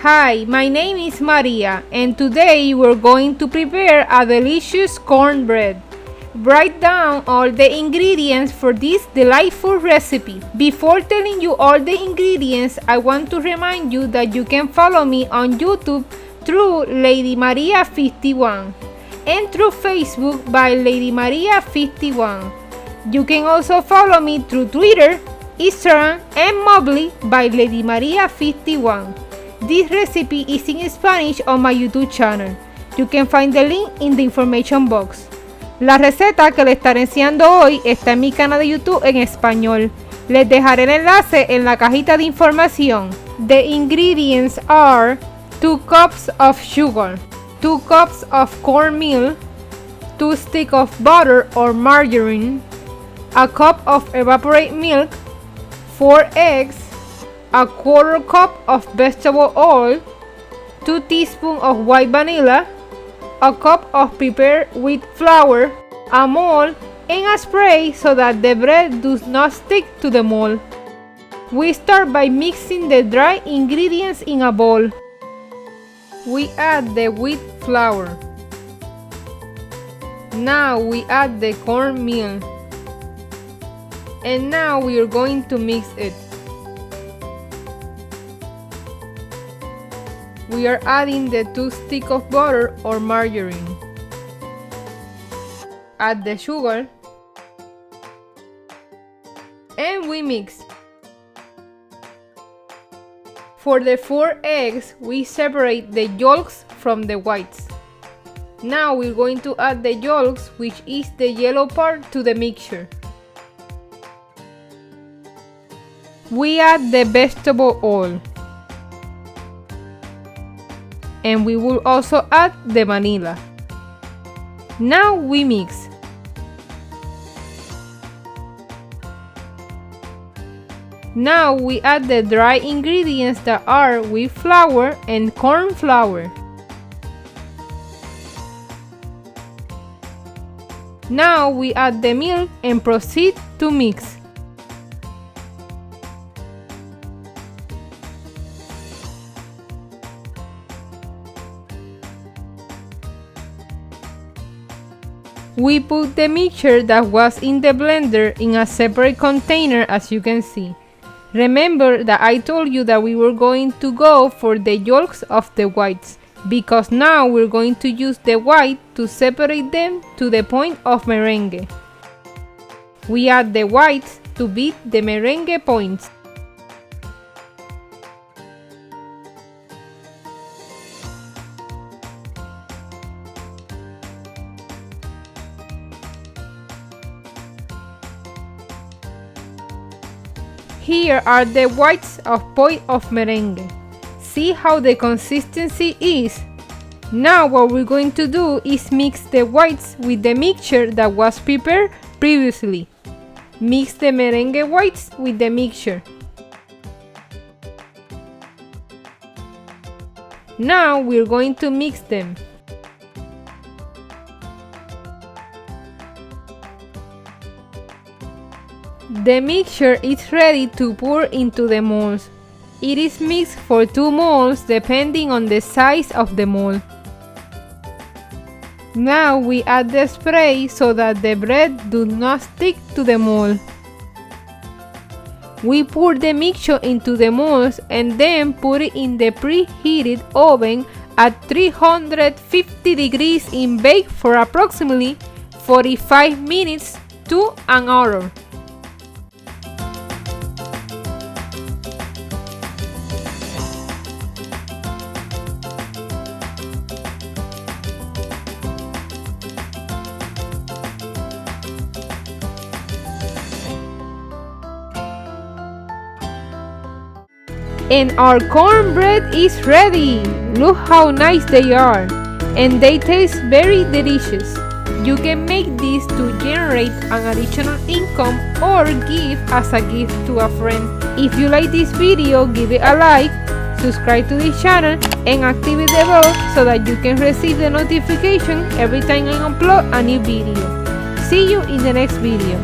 Hi, my name is Maria, and today we're going to prepare a delicious cornbread. Write down all the ingredients for this delightful recipe. Before telling you all the ingredients, I want to remind you that you can follow me on YouTube through Lady Maria 51 and through Facebook by Lady Maria 51. You can also follow me through Twitter, Instagram, and Mobly by Lady Maria 51. This recipe is in Spanish on my YouTube channel. You can find the link in the information box. La receta que le estaré enseñando hoy está en mi canal de YouTube en español. Les dejaré el enlace en la cajita de información. The ingredients are 2 cups of sugar, 2 cups of cornmeal, 2 sticks of butter or margarine, a cup of evaporated milk, 4 eggs, a 1/4 cup of vegetable oil, 2 teaspoons of white vanilla, a cup of prepared wheat flour, a mold, and a spray so that the bread does not stick to the mold. We start by mixing the dry ingredients in a bowl. We add the wheat flour. Now we add the cornmeal. And now we are going to mix it. We are adding the 2 sticks of butter or margarine. Add the sugar. And we mix. For the 4 eggs, we separate the yolks from the whites. Now we're going to add the yolks, which is the yellow part, to the mixture. We add the vegetable oil. And we will also add the vanilla. Now we mix. Now we add the dry ingredients that are wheat flour and corn flour. Now we add the milk and proceed to mix. We put the mixture that was in the blender in a separate container, as you can see. Remember that I told you that we were going to go for the yolks of the whites, because now we're going to use the white to separate them to the point of merengue. We add the whites to beat the merengue points. Here are the whites of point of merengue. See how the consistency is? Now what we're going to do is mix the whites with the mixture that was prepared previously. Mix the merengue whites with the mixture. Now we're going to mix them. The mixture is ready to pour into the molds. It is mixed for 2 molds depending on the size of the mold. Now we add the spray so that the bread does not stick to the mold. We pour the mixture into the molds and then put it in the preheated oven at 350 degrees in bake for approximately 45 minutes to an hour. And our cornbread is ready! Look how nice they are! And they taste very delicious. You can make this to generate an additional income or give as a gift to a friend. If you like this video, give it a like, subscribe to this channel, and activate the bell so that you can receive the notification every time I upload a new video. See you in the next video.